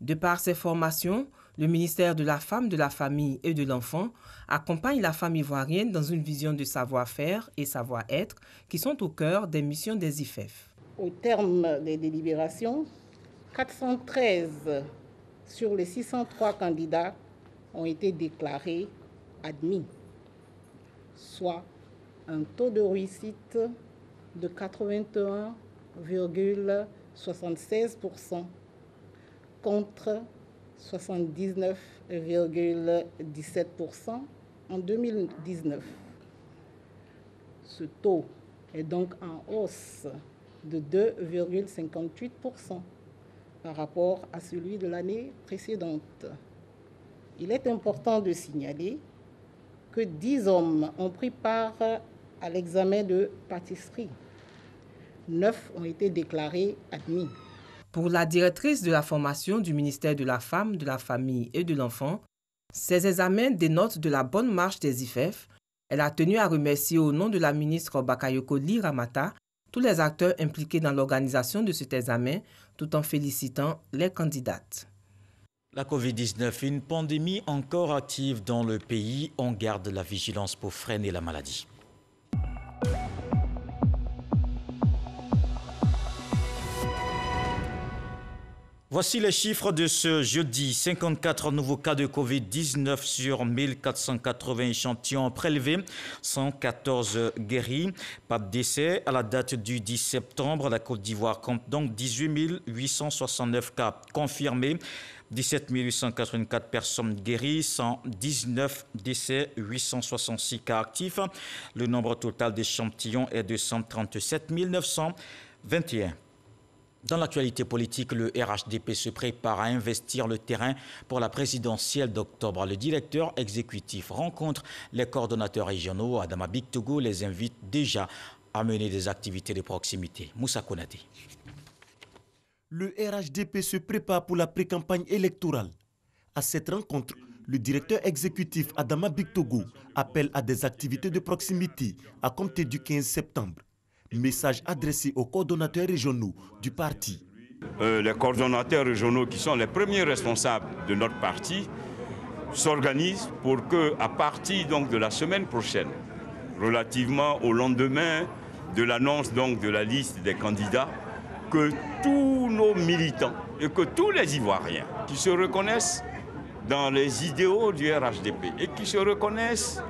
De par ces formations, le ministère de la Femme, de la Famille et de l'Enfant accompagne la femme ivoirienne dans une vision de savoir-faire et savoir-être qui sont au cœur des missions des IFEF. Au terme des délibérations, 413 sur les 603 candidats ont été déclarés admis, soit un taux de réussite de 81,76% contre 79,17% en 2019. Ce taux est donc en hausse de 2,58% par rapport à celui de l'année précédente. Il est important de signaler que 10 hommes ont pris part à l'examen de pâtisserie. 9 ont été déclarés admis. Pour la directrice de la formation du ministère de la Femme, de la Famille et de l'Enfant, ces examens dénotent de la bonne marche des IFEF. Elle a tenu à remercier au nom de la ministre Bakayoko Ly Ramata tous les acteurs impliqués dans l'organisation de cet examen, tout en félicitant les candidates. La Covid-19, une pandémie encore active dans le pays. On garde la vigilance pour freiner la maladie. Voici les chiffres de ce jeudi. 54 nouveaux cas de Covid-19 sur 1480 échantillons prélevés, 114 guéris, pas de décès. À la date du 10 septembre, la Côte d'Ivoire compte donc 18 869 cas confirmés, 17 884 personnes guéries, 119 décès, 866 cas actifs. Le nombre total d'échantillons est de 137 921. Dans l'actualité politique, le RHDP se prépare à investir le terrain pour la présidentielle d'octobre. Le directeur exécutif rencontre les coordonnateurs régionaux. Adama Bictogo les invite déjà à mener des activités de proximité. Moussa Konaté. Le RHDP se prépare pour la pré-campagne électorale. À cette rencontre, le directeur exécutif Adama Bictogo appelle à des activités de proximité à compter du 15 septembre. Message adressé aux coordonnateurs régionaux du parti. Les coordonnateurs régionaux qui sont les premiers responsables de notre parti s'organisent pour que, à partir donc de la semaine prochaine, relativement au lendemain de l'annonce donc de la liste des candidats, que tous nos militants et que tous les Ivoiriens qui se reconnaissent dans les idéaux du RHDP et qui se reconnaissent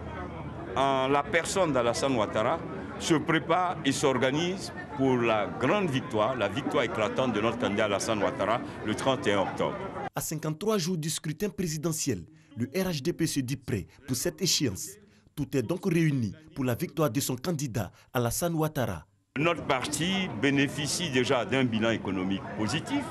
en la personne d'Alassane Ouattara se préparent et s'organisent pour la grande victoire, la victoire éclatante de notre candidat Alassane Ouattara le 31 octobre. À 53 jours du scrutin présidentiel, le RHDP se dit prêt pour cette échéance. Tout est donc réuni pour la victoire de son candidat Alassane Ouattara. Notre parti bénéficie déjà d'un bilan économique positif.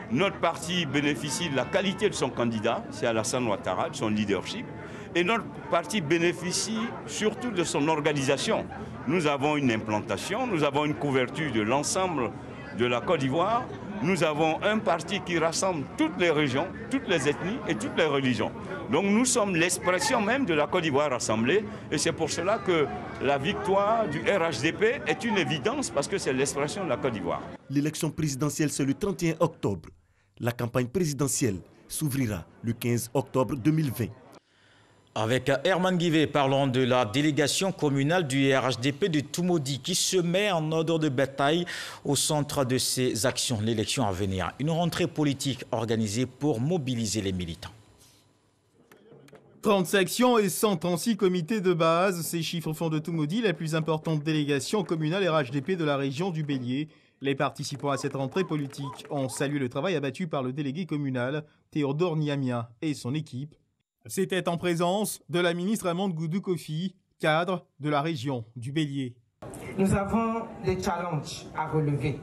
Notre parti bénéficie de la qualité de son candidat, c'est Alassane Ouattara, de son leadership. Et notre parti bénéficie surtout de son organisation. Nous avons une implantation, nous avons une couverture de l'ensemble de la Côte d'Ivoire. Nous avons un parti qui rassemble toutes les régions, toutes les ethnies et toutes les religions. Donc nous sommes l'expression même de la Côte d'Ivoire rassemblée. Et c'est pour cela que la victoire du RHDP est une évidence parce que c'est l'expression de la Côte d'Ivoire. L'élection présidentielle, c'est le 31 octobre. La campagne présidentielle s'ouvrira le 15 octobre 2020. Avec Herman Guivet, parlons de la délégation communale du RHDP de Toumoudi qui se met en ordre de bataille au centre de ses actions, l'élection à venir. Une rentrée politique organisée pour mobiliser les militants. 30 sections et 136 comités de base, ces chiffres font de Toumoudi la plus importante délégation communale RHDP de la région du Bélier. Les participants à cette rentrée politique ont salué le travail abattu par le délégué communal Théodore Niamia et son équipe. C'était en présence de la ministre Amande Goudou Kofi, cadre de la région du Bélier. Nous avons des challenges à relever.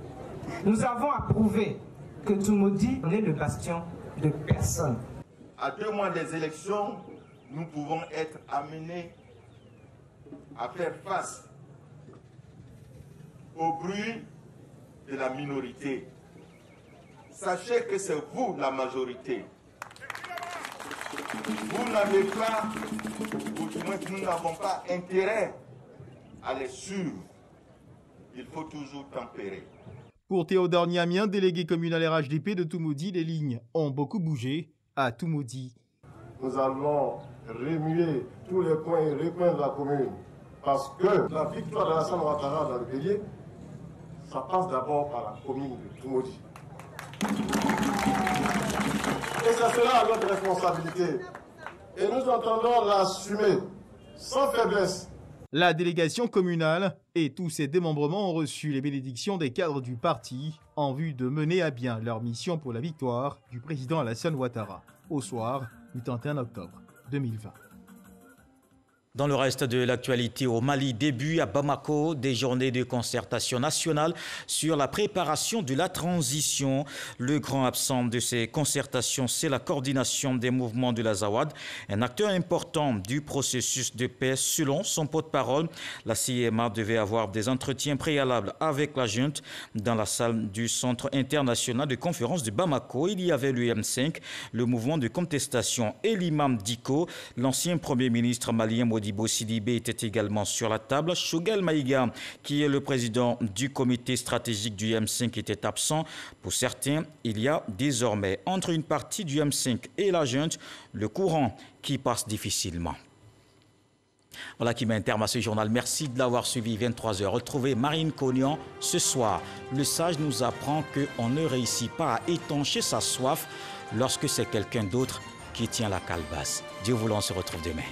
Nous avons à prouver que Toumoudi est le bastion de personne. À 2 mois des élections, nous pouvons être amenés à faire face au bruit de la minorité. Sachez que c'est vous la majorité. Vous n'avez pas, ou du moins nous n'avons pas intérêt à les suivre. Il faut toujours tempérer. Pour Théodore Niamien, délégué communal RHDP de Toumoudi, les lignes ont beaucoup bougé à Toumoudi. Nous allons remuer tous les coins et recoins de la commune parce que la victoire d'Alassane Ouattara dans le Bélier, ça passe d'abord par la commune de Toumoudi. Et ça sera notre responsabilité et nous entendons l'assumer sans faiblesse. La délégation communale et tous ses démembrements ont reçu les bénédictions des cadres du parti en vue de mener à bien leur mission pour la victoire du président Alassane Ouattara au soir du 31 octobre 2020. Dans le reste de l'actualité au Mali, début à Bamako des journées de concertation nationale sur la préparation de la transition. Le grand absent de ces concertations, c'est la coordination des mouvements de l'Azawad, un acteur important du processus de paix. Selon son porte-parole, la CIMA devait avoir des entretiens préalables avec la junte dans la salle du Centre international de conférence de Bamako. Il y avait le M5, le mouvement de contestation et l'imam Diko. L'ancien premier ministre malien Modibo Sidibé était également sur la table. Choguel Maïga, qui est le président du comité stratégique du M5, était absent. Pour certains, il y a désormais entre une partie du M5 et la junte le courant qui passe difficilement. Voilà qui met un terme à ce journal. Merci de l'avoir suivi. 23h. Retrouvez Marine Cognan ce soir. Le sage nous apprend qu'on ne réussit pas à étancher sa soif lorsque c'est quelqu'un d'autre qui tient la calebasse. Dieu voulant, on se retrouve demain.